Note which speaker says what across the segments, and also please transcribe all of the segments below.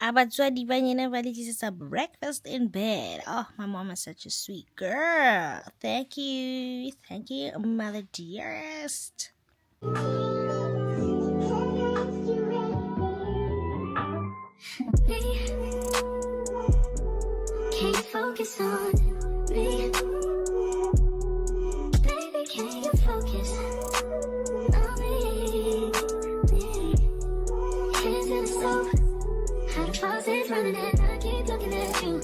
Speaker 1: Abatswadi ba nyena ba le tlisetsa breakfast in bed. Oh, my mom is such a sweet girl. Thank you. Thank you, mother dearest. Can you focus on me? Baby, can you focus on me? Hands in the stove, how the faucet's running and I keep looking at you.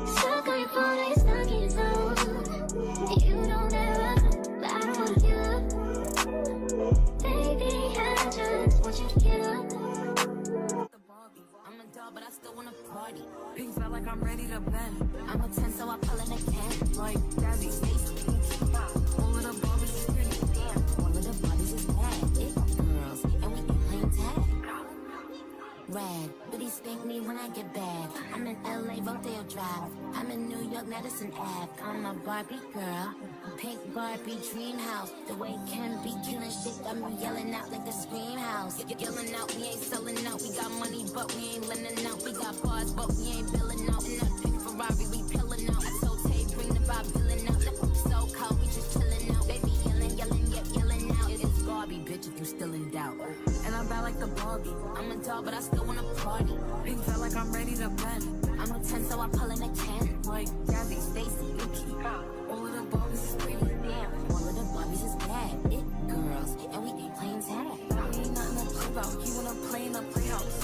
Speaker 1: Stuck on your phone, like stuck in your zone. You don't ever, but I don't wanna give up. Baby, I just want you to get up. I'm a dog, but I still wanna party. Pink felt like I'm ready to bend. I'm a 10, so I pull in a 10. Like Daddy, Stacy, all of the Barbies is pretty. Damn, all of the Barbies is bad. It girls, and we can playing tag. Rad, but he spank me when I get bad. I'm in LA, Rodeo Drive. I'm in New York, Madison Ave. I'm a Barbie girl. Pink Barbie dream house. The way Ken be killing shit got me yelling out like the scream house. Yelling out, we ain't selling out. We got money, but we ain't lending out. We got bars, but we ain't billing out. In that pink Ferrari, we pillin' out. I told Tay, bring the vibe, billing out. So cold, we just chillin' out. Baby yelling, yelling out. It's Barbie, bitch, if you still in doubt. And I'm bad like the Barbie. I'm a dog, but I still wanna party. Pink felt like I'm ready to bend. I'm a 10, so I pull in a 10. Like Gabby, Stacy, Nikki. All of the Barbies is pretty. Damn, all of the Barbies is bad. It girls, and we ain't playing tag. We ain't nothing to play about. He wanna play in the playhouse.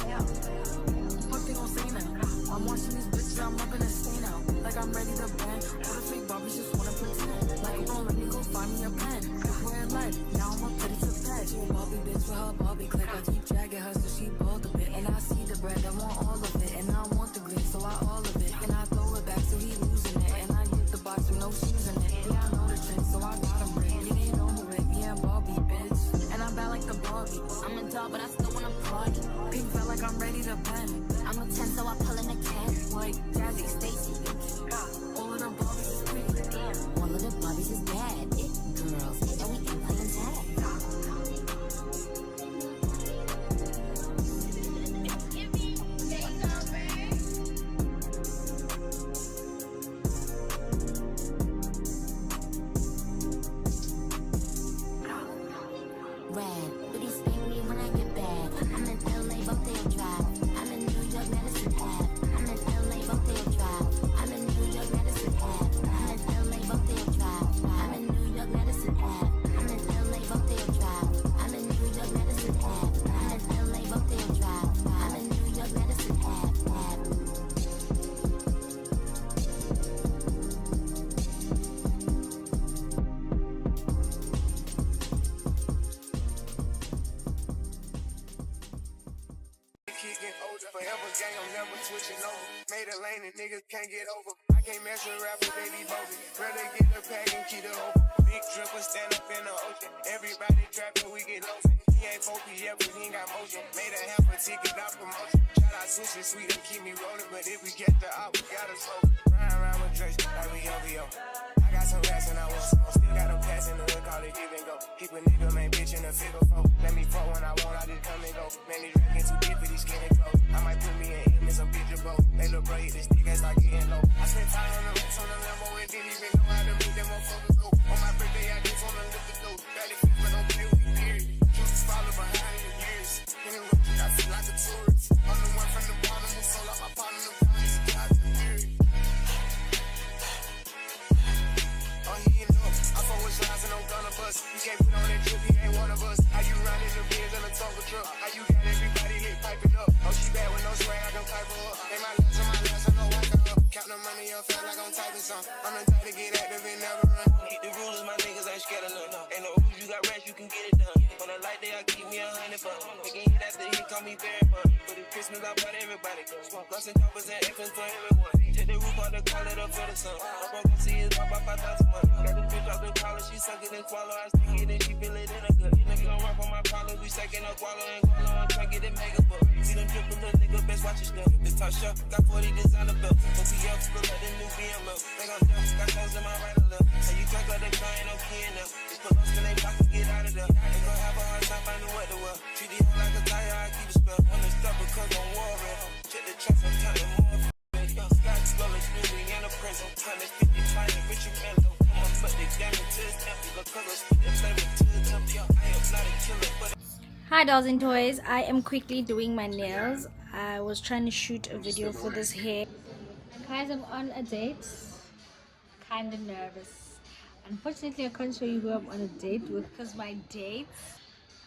Speaker 1: What they gon' say now? I'm watching these bitches, I'm up in a scene now. Like I'm ready to bend. All the fake Barbies just wanna pretend. Like, don't let me go find me a pen. We're in life, now I'ma put it to bed. She a Barbie bitch with her Barbie clip. I keep dragging her so she bald a bit. And I see the bread, I want all of it. And I want the green, so I all of it. And I throw it back so he losing it. And I get the box with no shoes in it. Yeah, I know the trick, so I got him rigged. He ain't over it, yeah, Barbie bitch. And I'm bad like the Barbie. I'm a dog, but I still wanna party. Pink felt like I'm ready to bend. I'm a 10, so I pull in a 10. Like Jazzy, Stacy, all of the Barbies is pretty. Damn, all of the Barbies is bad. It girls, and we ain't playing tag. Rad, but he spank me when I get bad. I'm in LA, Rodeo Drive. I'm in New York, Madison Ave. I'm in LA, Rodeo Drive. I'm in New York, Madison Ave. I'm in LA, Rodeo Drive. I'm in New York, Madison Ave. I'm in LA, Rodeo Drive. I'm in New York, Madison Ave. I'm in LA, Rodeo Drive. I'm in New York, Madison Ave.
Speaker 2: Forever gang, I'm never switching over. Made a lane and niggas can't get over. I can't mess with rappers, they be bogus. Rather get the pack and keep it open. Big dripper stand up in the ocean. Everybody trapping, we get lotion. He ain't focused yet, but he ain't got motion. Made a half a ticket, not promotion. Shout out Sushi Sweet and keep me rolling. But if we get the op, we gotta slow. Ride around with Drake, like we OVO. I got some rats and I want some. Still got a pass in the hood, call it give and go. Keep a nigga, man, bitch in the figure four. Let me fuck when I want, I just come and go. Man, these rackets too deep for these skinny clothes. I might put me in some picture, bro. They look bro, hit this stick and start getting low. I spent time on the rats on the Lambo and didn't even know how to make them motherfuckers go. On my birthday, I just wanna look at those. Barely fit, but don't play with me, period. Just follow behind in the years. In the road, I feel like a tourist. I'm the one from the bottom who sold out my partner, the bodies, got the period. Oh, he ain't know. I fuck with slides and no gunner bus. He can't put on that drip, he ain't one of us. How you riding the Benz in a Tonka truck? How you got everybody lit piping up? Oh, she bad with no swag, I can pipe her up. Ain't my last on my last, I know I got up. Count the money up, feel like I'm typing some. I'm the type to get active and never run. Keep the rules, my niggas ain't scared of none. Ain't no rules, you got rats, you can get it done. On a light day, I keep me 100 fun. Making hit after hit, call me very fun. For the Christmas, I brought everybody. Guns and choppers and infants for everyone. Take the roof on the call it up for the sun. I'm broke see his pop by 5,000 months. Got the bitch off the collar, she suck it and swallow. I stick it and she feel it in her gut. Nigga gon' rock on my collar, we stacking up wallow and wallow and try get it mega book. See them drippin', little nigga, best watch your stuff. This top shop, got 40 designer belts. OPL, still like the new BMW. They gon' jump, got clothes in my right or left. So you drink like they car, ain't no key in them. Just pull up till they pocket, get out of there. They gon' have a hard time finding what to wear. Treat the hoe like a tire, I keep a spell. Wanna stop because I'm war.
Speaker 3: Hi dolls and toys, I am quickly doing my nails. I was trying to shoot a video for this hair. Guys, I'm on a date. Kinda nervous. Unfortunately, I can't show you who I'm on a date with because my date,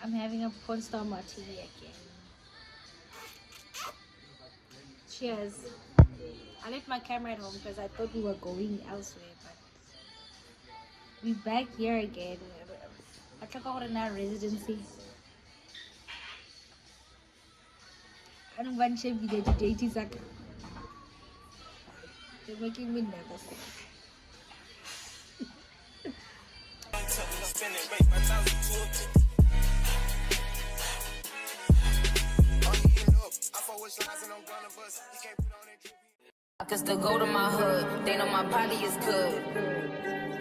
Speaker 3: I'm having a porn star martini again. Cheers. I left my camera at home because I thought we were going elsewhere, but we're back here again. I took out in our residency. I don't want to be there to date. They're making me nervous.
Speaker 1: I can still go to my hood, they know my body is good.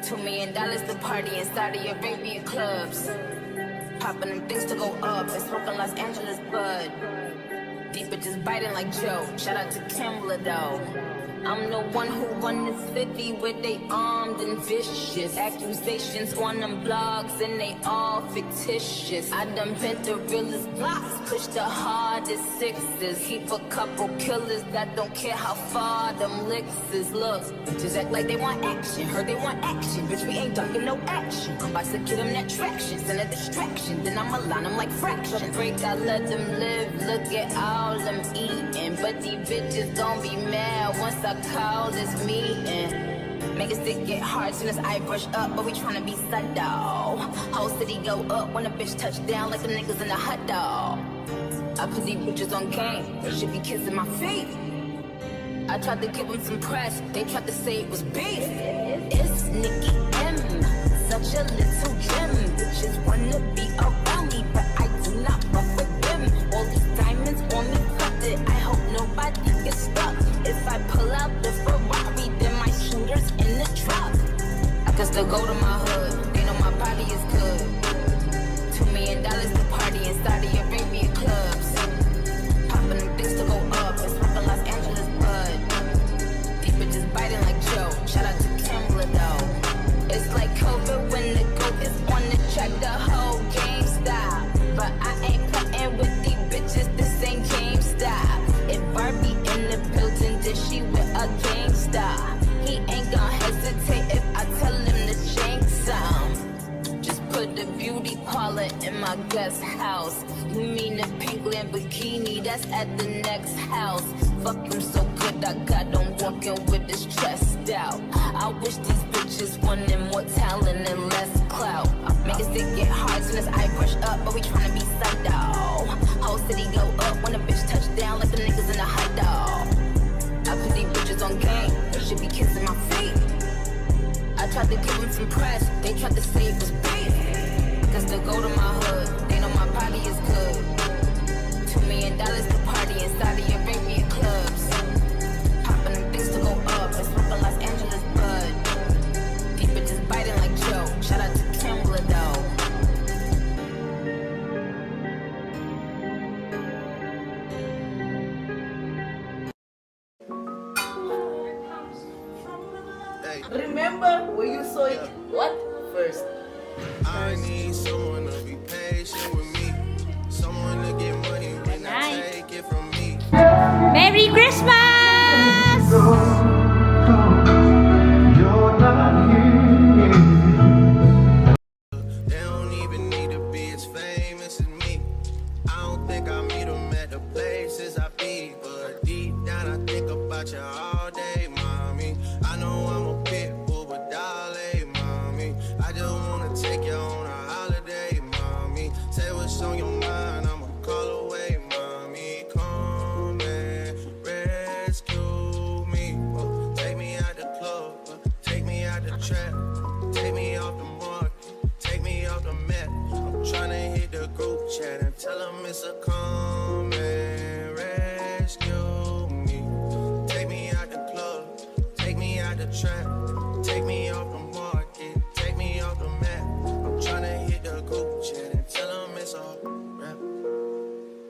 Speaker 1: $2 million to party inside of Arabian clubs. Popping them things to go up and smoking Los Angeles bud. These bitches biting like Joe. Shout out to Kimla though. I'm the one who run the city where they armed and vicious. Accusations on them blogs and they all fictitious. I done bent the realest blocks, push the hardest sixes. Keep a couple killers that don't care how far them licks is. Look, bitches act like they want action. Heard they want action, bitch we ain't ducking no action. I'm about to get them that traction, send a distraction. Then I'ma line them like fraction. Break, I let them live, look at all them eating. But these bitches gon' be mad once I call this meeting. Make it stick get hard soon as I brush up, but we tryna be sundown. Whole city go up when a bitch touch down like the niggas in the hot dog. I put these bitches on game, they should be kissing my feet. I tried to give them some press, they tried to say it was beef. It's Nicki M, such a little gem. Bitches wanna be around me, but I do not fuck with them. All these diamonds on me it. I hope nobody gets stuck. If I pull out the Ferrari, then my shooters in the truck. I can still go to my hood, they know my body is good. $2 million to party inside of Arabian clubs. Popping them things to go up and smoking Los Angeles bud. These bitches biting like Joe. Shout out to Kimla though. It's like COVID when the goat is on the track, the whole game stop. But I ain't putting with these bitches, this ain't game stop. If Barbie in the building, then she with a GameStop. He ain't gon' hesitate if I tell him to change some. Just put the beauty parlor in my guest house. You mean the pink Lamborghini that's at the next house? Fuck him so good, I got him walking with his chest out. I wish these bitches wanted more talent and less clout. Make it stick get hard soon as I brush up, but we tryna be sundown. Whole city go up when a bitch touch down like the niggas in the hot dog. I put these bitches on game, they should be kissing my feet. I tried to give them some press, they tried to say it was beef. Cause to go to my hood, they know my body is good. $2 million to party inside of Arabian clubs. Popping them things to go up and smoking Los Angeles bud. These bitches biting like Joe. Shout out to Kimla though.
Speaker 4: Remember where you saw it? What? First.
Speaker 2: I need someone to be patient with me. Someone to get money when I take it from me.
Speaker 3: Merry Christmas!
Speaker 2: You're not here. They don't even need to be as famous as me. I don't think I meet them at the places I be. But deep down I think about you all day, mommy. I know I'm a pit bull, but darling, mommy. I just wanna take you on a holiday, mommy. Say what's on your mind, I'ma call away, mommy. Come and rescue me. Take me out the club, take me out the trap. Take me off the market, take me off the map. I'm tryna hit the group chat and tell them it's a come and rescue me. Take me out the club, take me out the trap. Take me off the market, take me off the map. I'm tryna hit the group chat and tell them it's a rap.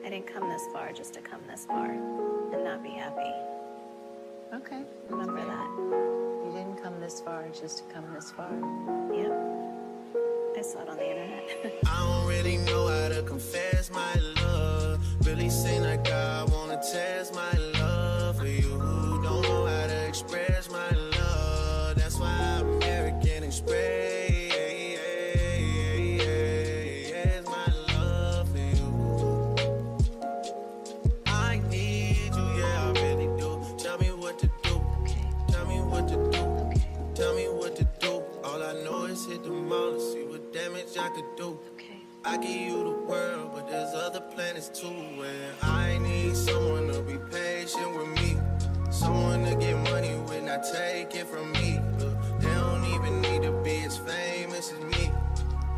Speaker 5: I didn't come this far just to come this far and not be happy.
Speaker 6: Okay.
Speaker 5: Remember that.
Speaker 6: You didn't come this far just to come this far.
Speaker 5: Yep. I saw it on the internet.
Speaker 2: I don't really know how to confess my love. Really seem like I wanna test my love for you. Don't know how to express my love. That's why I'm American Express. My love for you. I need you, yeah, I really do. Tell me what to do. Tell me what to do. Tell me what to do. All I know is hit the mall, see what damage I could do. I give you the world, but there's other planets too. And I need someone to be patient with me. Someone to get money with, not take it from me. They don't even need to be as famous as me.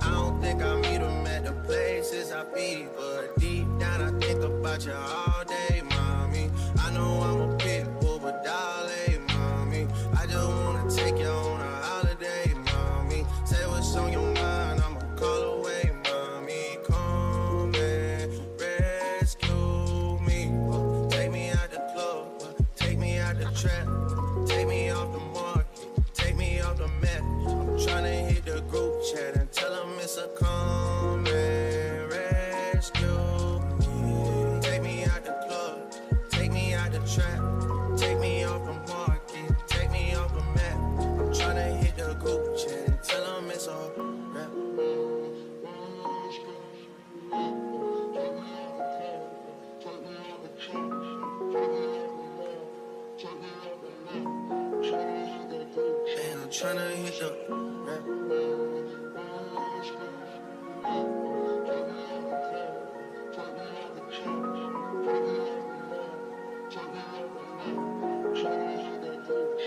Speaker 2: I don't think I meet them at the places I be. But deep down I think about you all day, mommy. I know I'm a pit bull, but darling, mommy, I just wanna take you on a holiday, mommy. Say what's on your mind, I'ma call away, mommy. Come and rescue me. Take me out the club, take me out the trap. Take me off the market, take me off the map. I'm tryna hit the group chat and tell them it's a come and rescue me. Take me out the club, take me out the trap. Take me off the market, take me off the map. I'm tryna hit the group chat and tell them it's a rap. Man, I'm tryna hit the rap.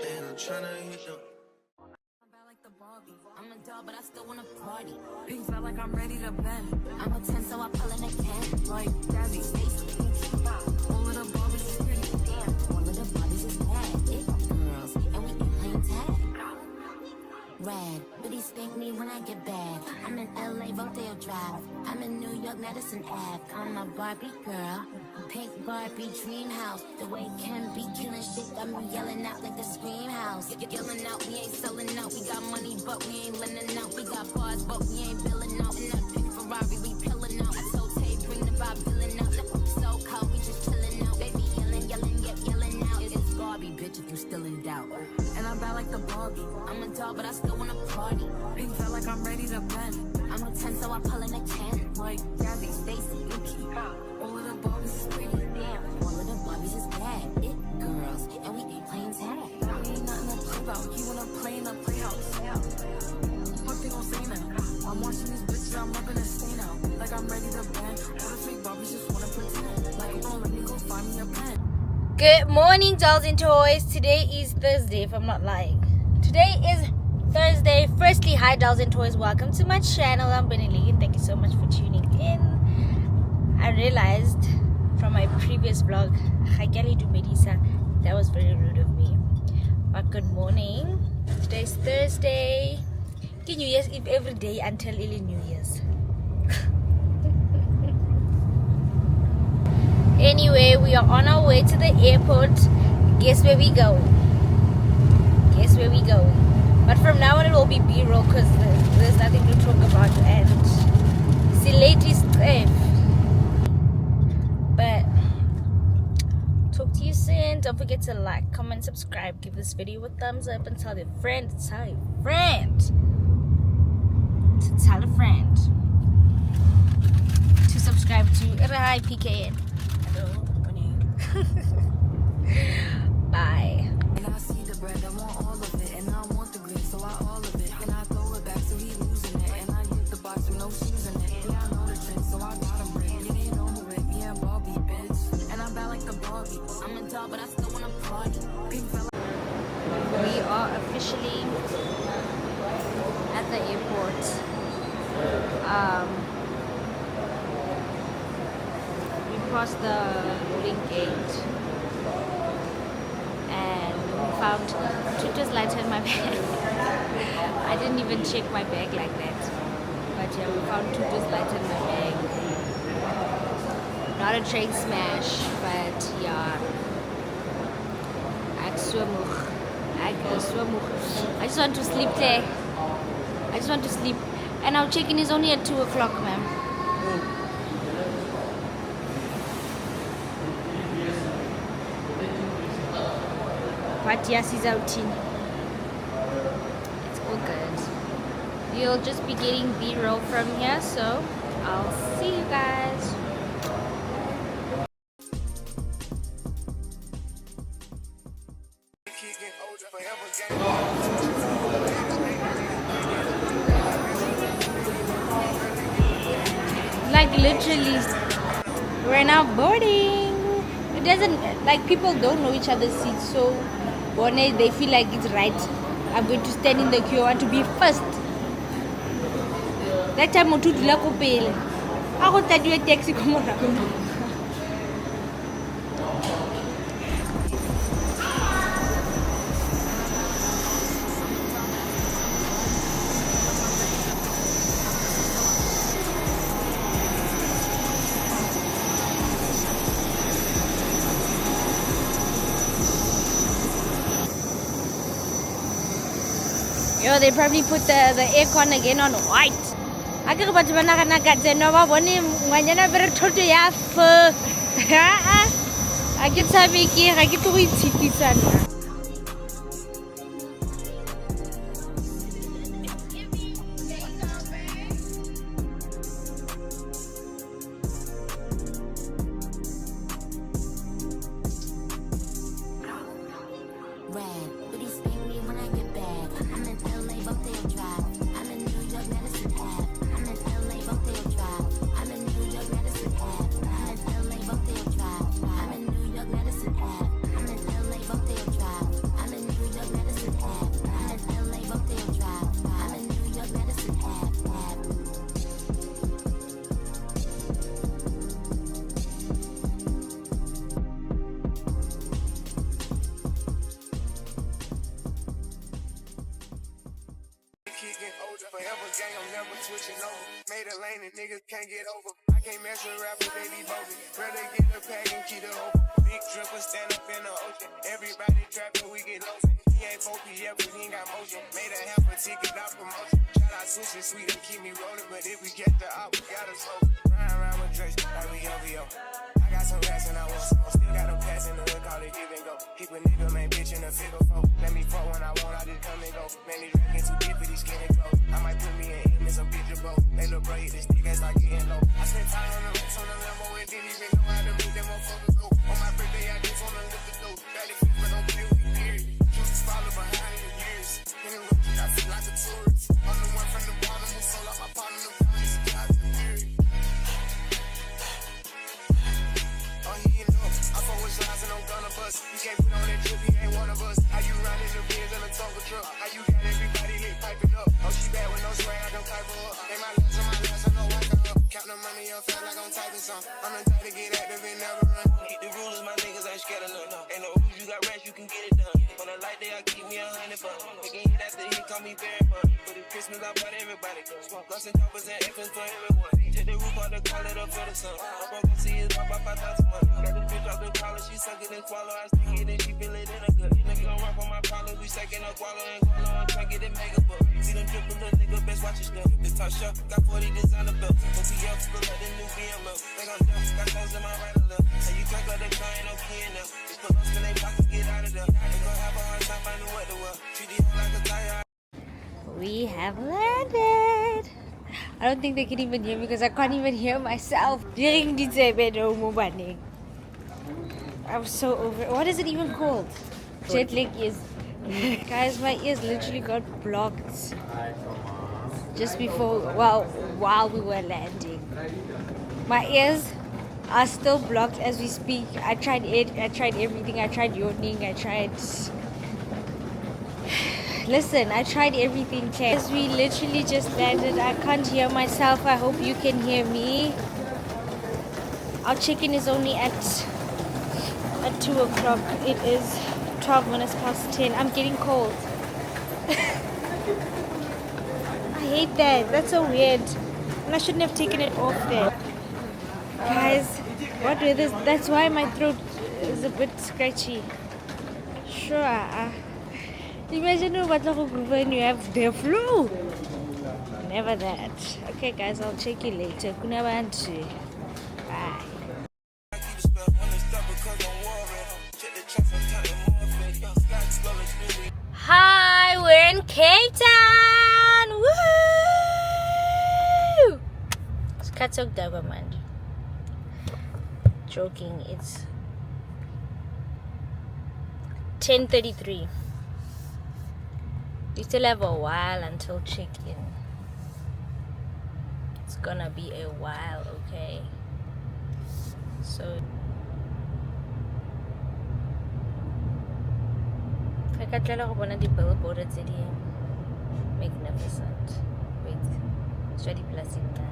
Speaker 2: Man, I'm tryna hit the.
Speaker 1: I'm bad like the Barbie. I'm a doll, but I still wanna party. Pink felt like I'm ready to bend. I'm a 10, so I pull in a can. Like Jazzy, Stacy, all of the Barbies is pretty. Damn, all of the Barbies is bad. It girls, and we ain't playing tag. Red, but he spank me when I get bad. I'm in LA, Rodeo Drive. I'm in New York, Madison Ave. I'm a Barbie girl. Pink Barbie dream house. The way Ken be killing shit got me yelling out like the scream house. Yelling out, we ain't selling out. We got money, but we ain't lending out. We got bars, but we ain't billing out. In that pink Ferrari, we pillin' out. I told Tay, bring the vibe, billing out. So cold, we just chillin' out. Baby yelling, yelling out. It's Barbie, bitch, if you still in doubt. And I'm bad like the Barbie. I'm a doll, but I still wanna party. Pink felt like I'm ready to bend. I'm a 10, so I pull in a can. Like Jazzy, Stacy, Yuki. All of the Barbies is pretty. Damn, all of the Barbies is bad. It girls, and we ain't playing tag. We ain't nothing to play about. You wanna play in the playhouse. What they gon' say now? I'm watching these bitches, I'm up in a stay now. Like I'm ready to bend. All the fake Barbies just wanna pretend. Like, oh, let me go find me a pen.
Speaker 3: Good morning, dolls and toys. Today is Thursday, if I'm not lying. Today is Thursday. Firstly, hi dolls and toys. Welcome to my channel. I'm Benelli. Thank you so much for tuning in. I realized from my previous vlog, that was very rude of me. But good morning. Today's Thursday. New Year's Eve every day until early New Year's. Anyway, we are on our way to the airport. Guess where we go? Guess where we go? But from now on it will be B-roll because there's nothing to talk about and see ladies trip. But talk to you soon. Don't forget to like, comment, subscribe, give this video a thumbs up and tell your friend to tell your friend to tell a friend to subscribe to Rai PKN. Bye.
Speaker 1: And I see the bread, I want all of it. And I want the green, so I all of it. And I throw it back, so he losing it. And I hit the box with no shoes in it. Yeah, I know the trick, so I got him rigged. You ain't over it, yeah, Barbie, bitch. And I'm bad like the Barbie. I'm a doll, but I still wanna party. Pink fella.
Speaker 3: We are officially at the airport. We crossed the boarding gate and we found Tutu's lighter in my bag. I didn't even check my bag like that. But yeah, we found Tutu's lighter in my bag. Not a train smash, but yeah. I just want to sleep there. I just want to sleep. And our check-in is only at 2 o'clock, ma'am. But yes, he's out in. It's all good. You'll just be getting B-roll from here, so I'll see you guys. Like literally, we're now boarding. It doesn't, like, people don't know each other's seats, so when they feel like it's right, I'm going to stand in the queue. I want to be first. That time I took the pele. I got to do a taxi. Come on. Yo, they probably put the aircon again on white. I can go back to Manaka no one when you're not very told to have. I get some here, I get to eat cities.
Speaker 1: Red, but he's paying me when I get back. I'm in LA, Bucktail Drive. I'm in New York, Medicine Ave. I'm in LA, Bucktail Drive. I'm in New York, Medicine Ave. I'm in LA, Bucktail Drive. I'm in New York, Medicine Ave. I'm in LA, Bucktail Drive. I'm in New York, Medicine Ave. I'm in LA, Bucktail Drive. I'm in New York, Medicine Ave.
Speaker 2: Forever gang, I'm never switching over. Made a lane and niggas can't get over. I can't mess with rappers, they be bogus. Rather get the pack and keep it open. Big dripper stand up in the ocean. Everybody trapping, we get lost. He ain't focused yet, but he ain't got motion. Made a half a ticket, not promotion. Shout out Sushi Sweet and keep me rolling. But if we get the op, we gotta slow. Ride around with Drake, like we LVO. I got some rats and I want some. Still got a pass in the hood, call it give and go. Keep a nigga, man, bitch in the figure four. Let me fuck when I want, I just come and go. Man, these rackets too deep for these skinny clothes. I might put me in some bitch of both. They look bro, hit this nigga, it's like getting low. I spent time on the rats on the Lambo and didn't even know how to make them motherfuckers go. On my birthday, I just wanna lift the dough. Barely fit, but don't play with me, period. Just follow behind in the years. In the road, I feel like a tourist. I'm the one from the bottom who sold out my partner, the bodies, God, the period. Oh, he ain't know. I fuck with slides and I'm gonna bust. You can't put on that drip, he ain't one of us. How you riding the Benz in a Tonka truck? How you got everybody lit piping up? Oh, she bad with no swag, I can pipe her up. Ain't my last on my last, I know I got up. Count the money up, feel like I'm typing some. I'm the type to get active and never run. Keep the rules, my niggas ain't scared of none. Ain't no rules, you got rats, you can get it done. On a light day, I keep me 100 bucks. They can hit after he call me very fun. For the Christmas, I brought everybody. Guns and choppers and infants for everyone. Take the roof out the call it up for the sun. I'm broke see his pop by 5,000 months. Got this bitch off the collar, she suck it and swallow. I stick it and she feel it in her gut. Nigga don't rock on my problems, we second up wallow and wallow and try get it mega book. See them drippin', little nigga, best watch your step. This top shelf, got 40 designer belts. OPF, still like the new BML. They gon' dump, got clothes in my right or left. And you crank up the car, ain't no key in there. Just put us in they pockets, get out of there. They gon' have a hard time finding what to wear. Treat these like a tire.
Speaker 3: We have landed. I don't think they can even hear me because I can't even hear myself. I'm so over it. What is it even called? Jet lag ears. Guys, my ears literally got blocked just before, while we were landing. My ears are still blocked as we speak. I tried it. I tried everything. I tried yawning. I tried... Listen, I tried everything. As we literally just landed, I can't hear myself. I hope you can hear me. Our check-in is only at 2 o'clock. It is 12 minutes past 10. I'm getting cold. I hate that. That's so weird. And I shouldn't have taken it off there. Guys, what with this? That's why my throat is a bit scratchy. Sure. Imagine when you have the flu. Never that. Okay, guys, I'll check you later. Kunabantu. Bye. Hi, we're in Cape Town. Woo! It's Katsok Government. Joking. It's 10:33. We still have a while until check-in. It's gonna be a while, okay? So I got one of the billboard city. Magnificent. Wait, study plus in that.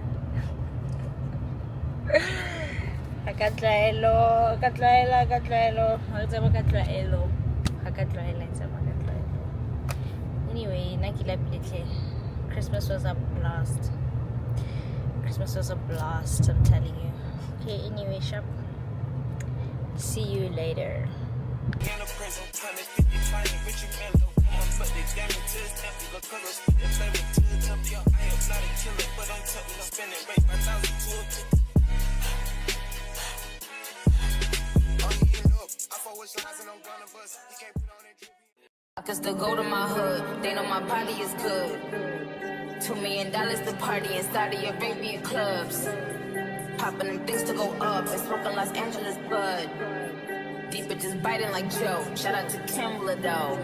Speaker 3: Anyway, Christmas was a blast. Christmas was a blast, I'm telling you. Okay, anyway, shop. See you later.
Speaker 1: I can still go to my hood. They know my body is good. $2 million the party inside of Arabian clubs. Popping them things to go up. And smoking Los Angeles bud. Deep bitches biting like Joe. Shout out to Kimla though.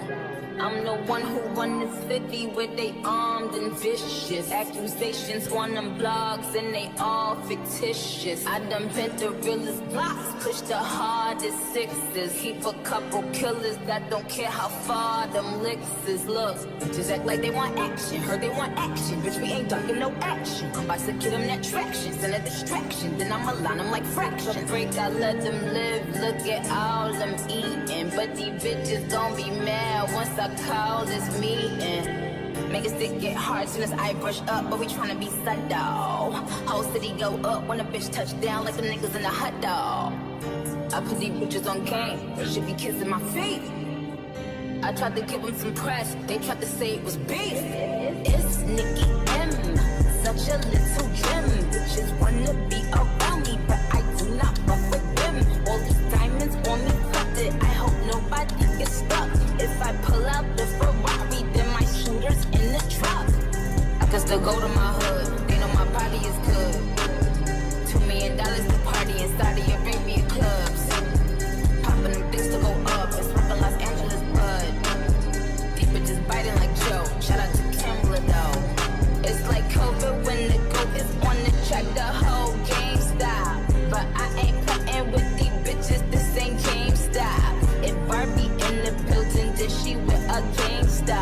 Speaker 1: I'm the one who run the city where they armed and vicious. Accusations on them blogs and they all fictitious. I done bent the realest blocks, push the hardest sixes. Keep a couple killers that don't care how far them licks is. Look, just act like they want action. Heard they want action, bitch, we ain't ducking no action. I'm about to give them that traction, send a distraction. Then I'ma line them like fraction. Break, I let them live, look at all them eating. But these bitches gon' be mad once I call this meeting. Make a stick get hard soon as I brush up, but we tryna be sundown. Whole city go up when a bitch touch down like the niggas in the hot dog. I put these bitches on game, they should be kissing my feet. I tried to give them some press, they tried to say it was beef. It's Nicki M, such a little gem. Bitches wanna be around me, but I do not fuck with them. All these diamonds on me, fucked it. I hope nobody gets stuck. If I pull out the Ferrari, then my shooters in the truck. I can still go to my hood, they know my body is good. $2 million the party inside of Arabian clubs. Popping them things to go up, and smoking Los Angeles bud. These bitches biting like Joe, shout out to Kimla though. It's like COVID when the goat is on the track, the whole game stop. But I ain't playing with these bitches, this ain't game stop. If Barbie in the building, then she with a gangsta.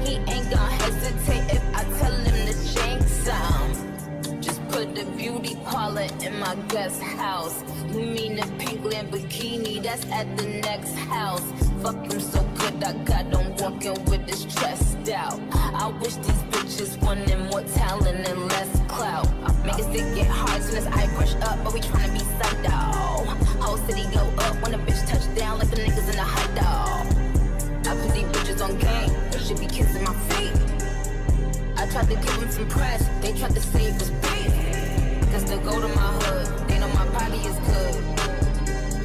Speaker 1: He ain't gon' hesitate if I tell him to change some. Just put the beauty parlor in my guest house. You mean the pink Lamborghini that's at the next house. Fuck him so good, I got him walking with his chest out. I wish these bitches wanted more talent and less clout. Make a stick get hard soon as I brush up, but we tryna be sundown. Whole city go up when a bitch touch down like the niggas in the hot dog. I put these bitches on game, they should be kissing my feet. I tried to give them some press, they tried to say it was beef. Cause they go to my hood, they know my body is good.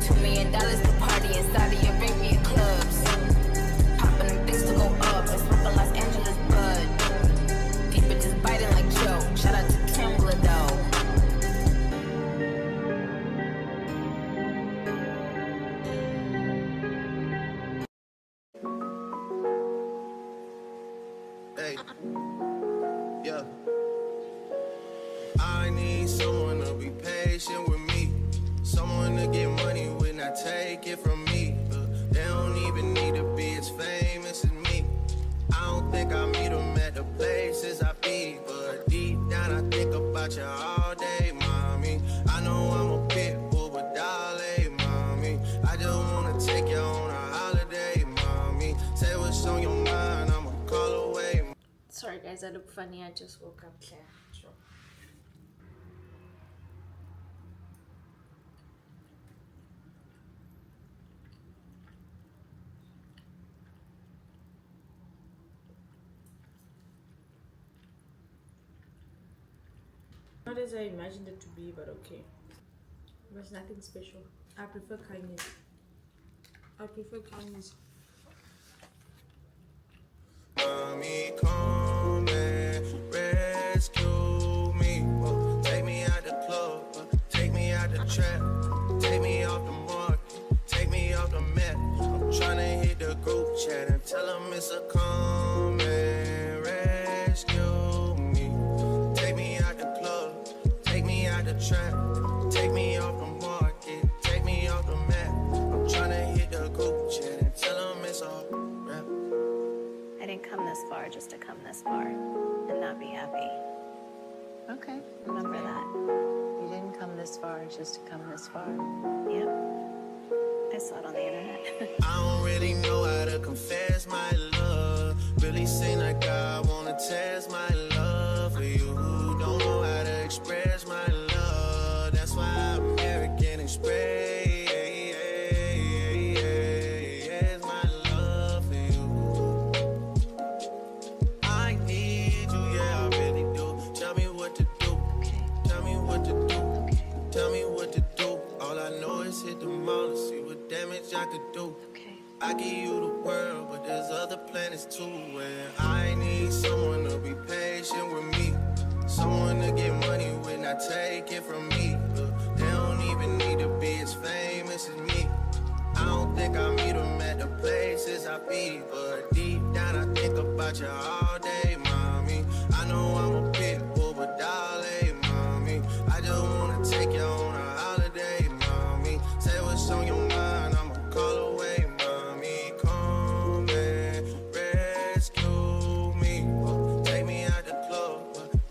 Speaker 1: $2 million the party inside of Arabian clubs. Popping them things to go up, and smoking Los Angeles bud. These bitches biting like Joe, shout out to Kimla though.
Speaker 2: Hey, yeah. I need someone to be patient with me. Someone to get money when I take it from me. They don't even need to be as famous as me. I don't think I meet them at the places I be. But deep down I think about you all day, mommy. I know I'm a pit bull, but darling, mommy. I just wanna take you on a holiday, mommy. Say what's on your mind, I'ma call away.
Speaker 3: Sorry guys, I look funny. I just woke up here. Sure.
Speaker 4: not as I imagined it to be, but okay. It was nothing special. I prefer kindness. I prefer kindness.
Speaker 2: Mommy, come and rescue me. Take me out the club, take me out the trap, take me off the market, take me off the map. I'm tryna hit the group chat and tell them it's a come and rescue me. Take me out the club, take me out the trap, take me off the market, take me off the map. I'm tryna hit the group chat and tell them it's all rap.
Speaker 5: I didn't come this far just to come this far and not be happy.
Speaker 6: Okay.
Speaker 5: Remember that.
Speaker 6: You didn't come this far just to come this far.
Speaker 5: Yep. I saw it on the internet.
Speaker 2: I don't really know how to confess my love. Really seem like I wanna test my love for you. Don't know how to express my love. That's why I'm American Express my love for you. I need you, yeah, I really do. Tell me what to do. Tell me what to do. Tell me what to do. All I know is hit the mall and see what damage I could do.
Speaker 5: Okay.
Speaker 2: I give you the world, but there's other planets too. Where I need someone to be patient with me, someone to get money with, not take it from me. They don't even need to be as famous as me. I don't think I meet them at the places I be, but deep down I think about you all day, mommy. I know I'm a pit bull, but darling, mommy, I just wanna take you on a holiday, mommy. Say what's on your mind, I'ma call away, mommy. Come and rescue me. Take me out the club,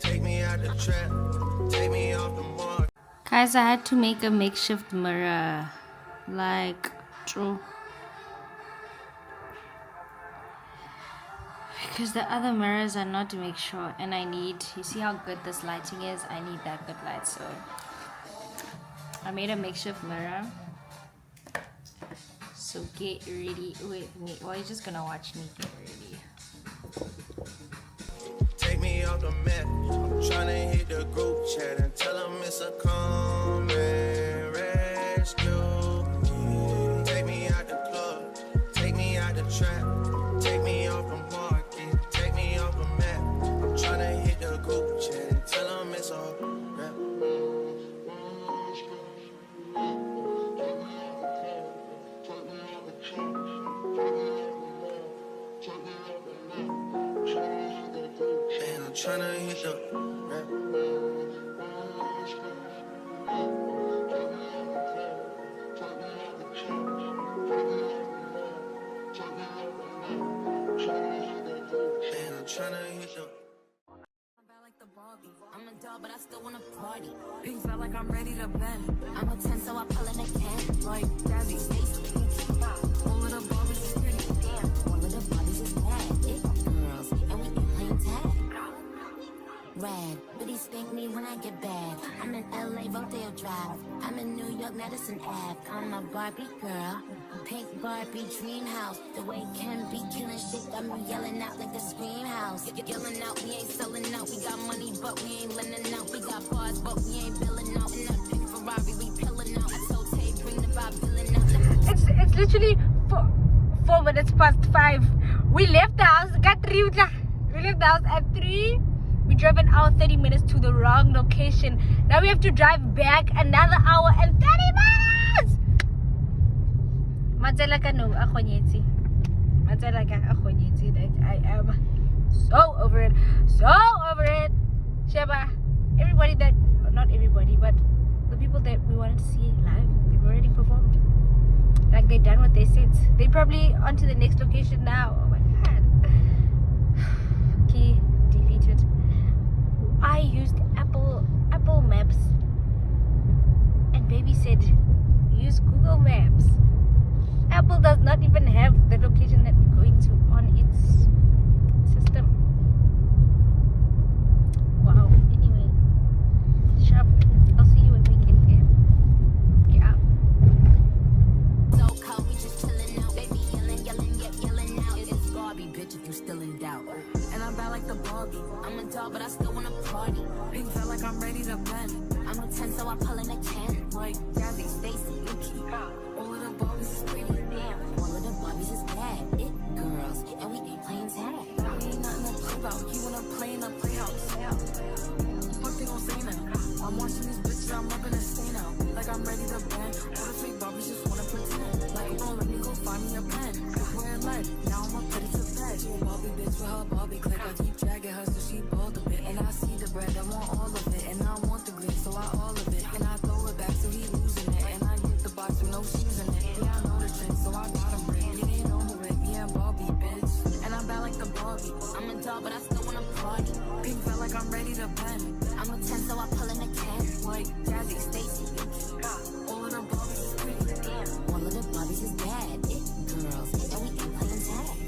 Speaker 2: take me out the trap, take me off the mark.
Speaker 3: Guys, I had to make a makeshift mirror. Like, true. Because the other mirrors are not to make sure, and I need, you see how good this lighting is? I need that good light, so I made a makeshift mirror. So get ready with me. Well, you're just gonna watch me get ready.
Speaker 2: Take me off the map. I'm tryna hit the group chat and tell them it's a come and rescue me. Take me out the club, take me out the trap, take me off the market, take me off the map. I'm tryna hit the group chat and tell them it's all rap. And I'm tryna hit the rap. And I'm tryna hit the
Speaker 1: I'm bad like the Barbie. I'm a doll, but I still wanna party. Pink felt like I'm ready to bend. I'm a 10, so I pull in a can. Like Gabby, Stacy, all of the Barbies is pretty. Damn, all of the Barbies is bad. It girls, and we can play tag. Rad, but he spank me when I get bad. I'm in LA, Rodeo Drive. I'm in New York, Madison Ave. I'm a Barbie girl. Pink Barbie dream house. The way Ken be killing shit got me yelling out like the scream house. Yelling out, we ain't selling out. We got money, but we ain't lending out. We got bars, but we ain't billing out. In that pink Ferrari, we pilling out. I told Tay, bring the Bob billing out.
Speaker 3: It's literally 4 minutes past 5. We left the house. We left the house at 3. We drove an hour 30 minutes to the wrong location. Now we have to drive back another hour and 30 minutes. Matselaka no akhonyetsi. Matselaka akhonyetsi. Like I am so over it. So over it. Sheba, everybody that, not everybody, but the people that we wanted to see live, they've already performed. Like they done what they said. They probably on to the next location now. Oh my god. Key defeated. I used Apple Maps, and baby said use Google Maps. Apple does not even have the location that we're going to on its system. Wow. Anyway, sharp. I'll see you when we get there. Yeah.
Speaker 1: So cold, we just chilling out. Baby yelling, yelling out. It's Barbie, bitch, if you still in doubt. And I'm bad like the Barbie. I'm a doll, but I still wanna party. Pink felt like I'm ready to bend. I'm a 10, so I pull in a can. Like Gabby, Stacy, Nikki. All of the Barbies is pretty. Damn. All of the Barbies is bad. It girls, and we ain't playing tag. We ain't nothing to play about. You wanna play in the playhouse. What they gon' say now? I'm watching these bitches, I'm up in a stain now. Like I'm ready to bend. All the fake Barbies just wanna pretend. Like, don't let me go find me a pen. Wearing lead, now I'ma put it to bed. She a Barbie bitch with her Barbie clip. I keep dragging her so she bald a bit. And I see the bread, I want all of it. And I want the green, so I all of it. And I throw it back so he losing it. And I get the box with no shoes in it. Yeah, I know the trick, so I got him rigged. It ain't over with, me and Barbie, bitch. And I'm bad like the Barbie. I'm a dog, but I still wanna party. Pink felt like I'm ready to bend. I'm a 10, so I pull in a can. Like Jazzy, Stacy, all of the Barbies is pretty. Damn. All of the Barbies is bad. It girls, and we ain't playing tag.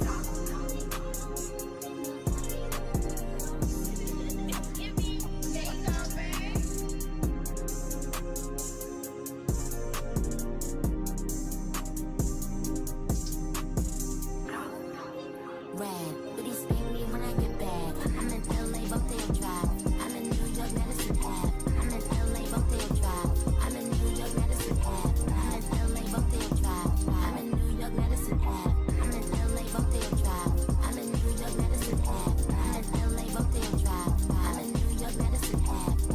Speaker 1: Red, but he's paying me when I get back. I'm in LA, Buckdale Drive. I'm in New York, Medicine Ave. I'm in LA, Buckdale Drive. I'm in New York, Medicine Ave. I'm in LA, Buckdale Drive. I'm in New York, Medicine Ave. I'm in LA, Buckdale Drive. I'm in New York, Medicine Ave. I'm in LA, Buckdale Drive. I'm in New York, Medicine Ave.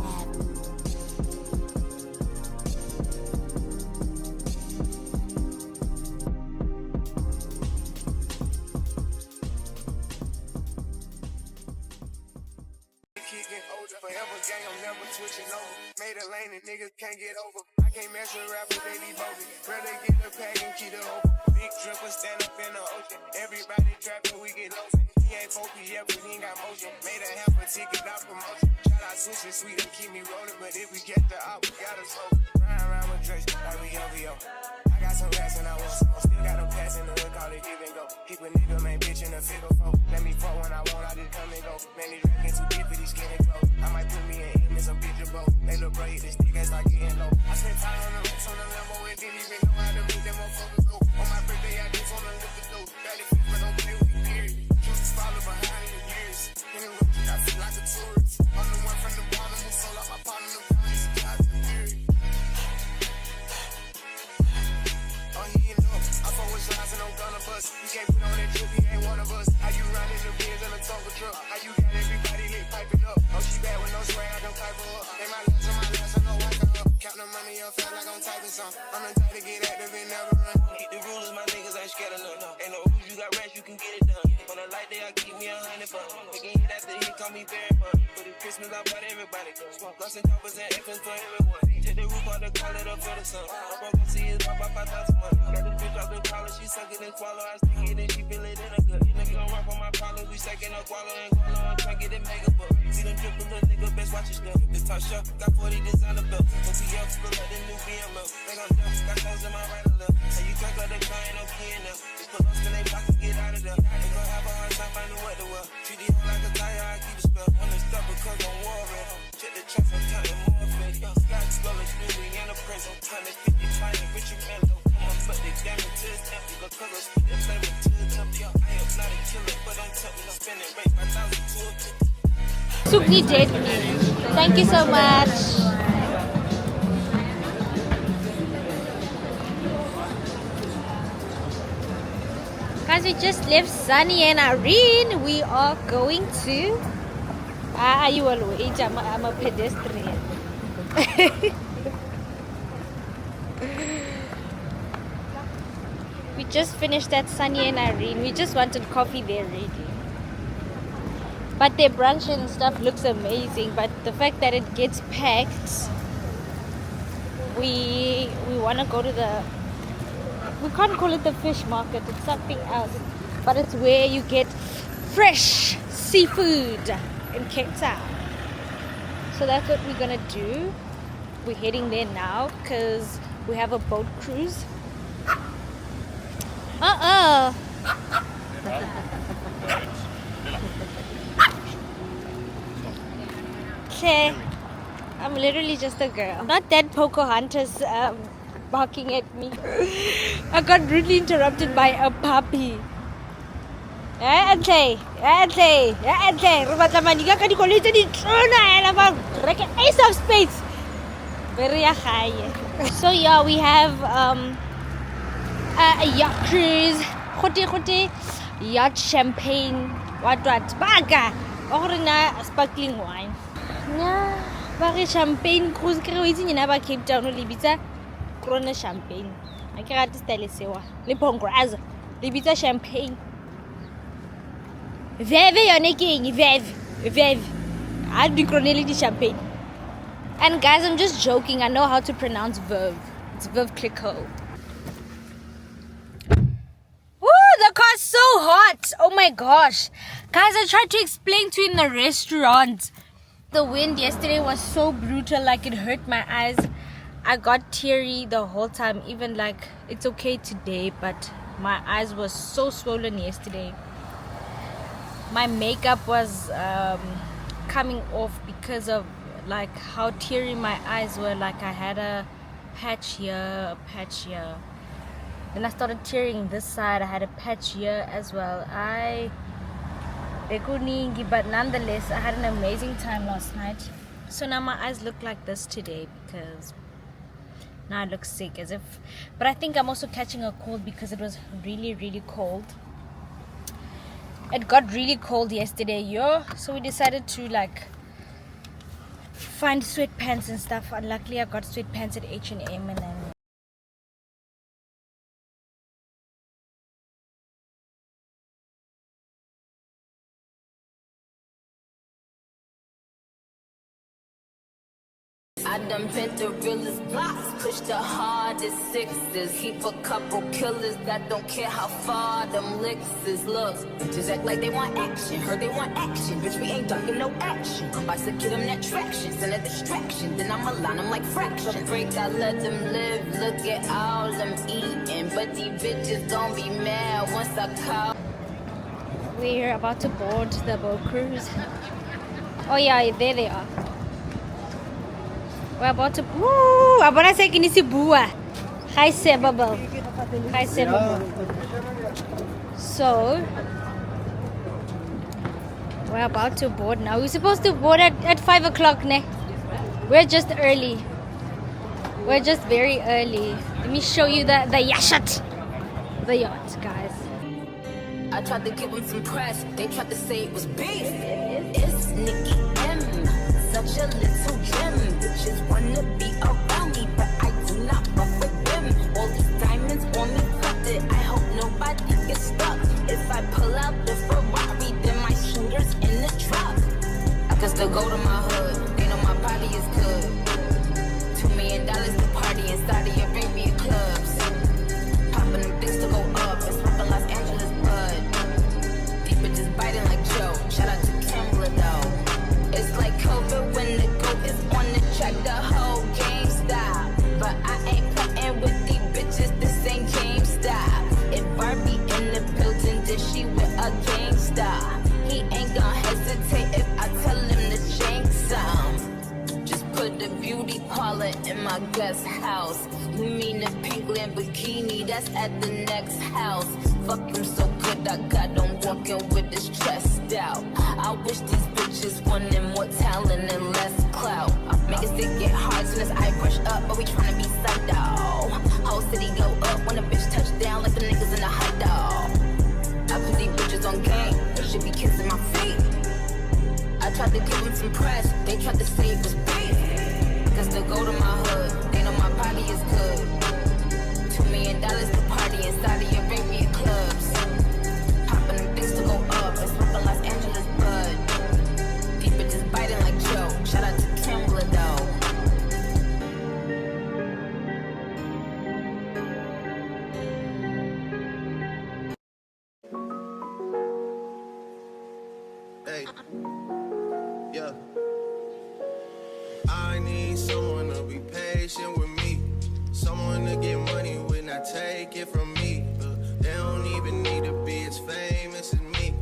Speaker 2: Kicking older, forever gang, I'm never switching over. Made a lane and niggas can't get over. I can't mess with rappers, they be bogus. Rather get the pack and keep it open. Big dripper stand up in the ocean. Everybody trapping, we get lotion. He ain't focused yet, but he ain't got motion. Made a half a ticket, not promotion. Shout out Sushi Sweet and keep me rolling, but if we get the op, we gotta smoke. Ryan around with Drake, like we LVO. I got some rats and I want some. Still got them pass in the hood, call it give and go. Keep a nigga, man, bitch in the figure four. Let me fuck when I want, I just come and go. Man, these drinking too deep for these skinny clothes. I might put me in some bitch or both. They look bro, hit this stick and start getting low. I spent time on the racks on the Lambo and didn't even know how to make them motherfuckers go. On my birthday, I just wanna lift the dough. Barely fit, but don't play with me, period. Just follow behind in the years. In the road, I feel like a tourist. I'm the one from the bottom who sold out my partner, the guys, God, the period. Oh, he ain't know. I fuck with slides and I'm gonna bust. You can't put on that drip, he ain't one of us. How you riding the Benz in a Tonka truck? How you got everybody lit piping up? Oh, she bad with no swag, I don't pipe her up. They my last on my last, I know I got up. Count the money up, feel like I'm typing some. I'm the type to get active and never run. Keep the rulers, my niggas ain't scared of none. Ain't no rules, you got rats, you can get it done. On a light day, I keep me 100 bucks. They can hit after he call me very fun. For the Christmas, I bought everybody. Guns and choppers and infants for everyone. Take the roof out the call it up for the sun. My bro gon' see his pop, 5,000 months. Got this bitch off the collar, she suck it and swallow. I stick it and she feel it in her gut. Nigga gon' rock on my collar, we stacking up guala and guala and try get it mega buck. See them drippin', little nigga, best watch your step. This top shelf, got 40 designer belts. OPF, spill like the new BML. They gon' dump, got clothes in my right or left. And you crack up the car, ain't no key in them. Just put us in they pockets, get out of there. They gon' have a hard time finding what to wear. Treat the hoe like a tire, I keep a spell. Wanna stop because I'm warring. Check the tracks, I'm counting more fake. Sky exploders, new, we in a prison. Time is 50, finding Richard Mello. But they damage to his empty, the colors, they play with to the temp. I am not a killer, but I'm telling you, spending rate 5,000 to a 50.
Speaker 3: Sukni did me. Thank you so much. Guys, we just left Sunny and Irene. We are going to... you will wait. I'm a pedestrian. We just finished at Sunny and Irene. We just wanted coffee there really. But their brunch and stuff looks amazing. But the fact that it gets packed, we want to go to the... We can't call it the fish market. It's something else. But it's where you get fresh seafood in Cape Town. So that's what we're going to do. We're heading there now because we have a boat cruise. Okay, I'm literally just a girl. Not that Pocahontas barking at me. I got rudely interrupted by a puppy. Re batla manika ka dikoloi tse di tsona ela ba reke ace of space. Very high. So yeah, we have a yacht cruise. Khote yacht champagne. What baga. Or na sparkling wine. Yeah, ba champagne cruise ke re itse nyana ba Cape Town le bitsa Corona champagne. I ke rata style sewa. Le Pongraza. Le bitsa champagne. Veve yone ke eng Veve. I do Corona di champagne. And guys, I'm just joking. I know how to pronounce Verve. It's Verve Clicquot. Woo, the car's so hot. Oh my gosh. Guys, I tried to explain to you in the restaurant. The wind yesterday was so brutal, like it hurt my eyes. I got teary the whole time, even like it's okay today, but my eyes were so swollen yesterday. My makeup was coming off because of like how teary my eyes were. Like I had a patch here, a patch here. Then I started tearing this side. I had a patch here as well. But nonetheless, I had an amazing time last night. So now my eyes look like this today because now I look sick as if. But I think I'm also catching a cold because it was really, really cold. It got really cold yesterday, so we decided to like find sweatpants and stuff. And luckily I got sweatpants at H&M and then
Speaker 1: I done been the realest blocks, push the hardest sixes, keep a couple killers that don't care how far them licks is. Look, just act like they want action, heard they want action, bitch we ain't ducking no action. I'm about to give them that traction, send a distraction, then I'ma line them like fraction. Break, I let them live, look at all them eating, but these bitches gon' be mad once I call.
Speaker 3: we're about to board the boat cruise. Oh yeah, there they are. We're about to. Woo! I wanna say kinisi bua. Hi Sebabel. Hi Sebabel. So we're about to board now. We're supposed to board at 5 o'clock, ne? We're just early. We're just very early. Let me show you the yacht. The yacht, guys.
Speaker 1: I tried to give them some press, they tried to say it was beef. It's Nikki M, such a little gem. Bitches wanna be around me, but I do not fuck with them. All these diamonds on me, fucked it. I hope nobody gets stuck. If I pull out the Ferrari, then my shooters in the truck. I can still go to my hood, they know my body is good. $2 million to party in Saudi Arabia clubs. Popping them things to go up, it's fucking Los Angeles bud. These bitches biting like Joe, shout out to Kimberly though. It's like COVID when the goat is on the track, the whole game stop. But I ain't playing with these bitches, this ain't game stop. If Barbie in the building, then she with a game star. He ain't gon' hesitate if I tell him to change some. Just put the beauty parlor in my guest house. You mean the pink Lamborghini that's at the next house? Fuck him so good, I got him walking with his chest out. I wish these bitches wanted more talent and less clout. Make it sick, get hard soon as I brush up, but we tryna be psyched out. Whole city go up when a bitch touch down like the niggas in the hot dog. I put these bitches on game, they should be kissing my feet. I tried to give them some press, they tried to say it was beef. Cause they go to my hood, they know my body is good. $2 million to party in Saudi Arabia clubs. Popping them things to go up, it's fucking Los Angeles bud. These bitches biting like Joe, shout out to Kimberly though.
Speaker 2: Hey, yeah. I need someone to be patient with me. Someone to get money when I take it from me. They don't even need to be as famous as me.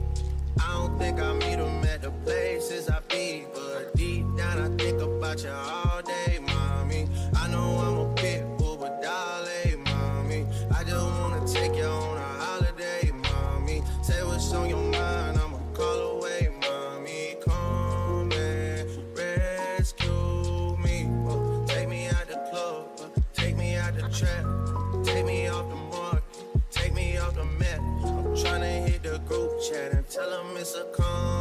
Speaker 2: I don't think I meet them at the places I be. But deep down I think about you all day, mommy. I know I'm a pit bull, but darling, mommy. I just wanna take you on a holiday, mommy. Say what's on your mind. chat and tell them it's a con.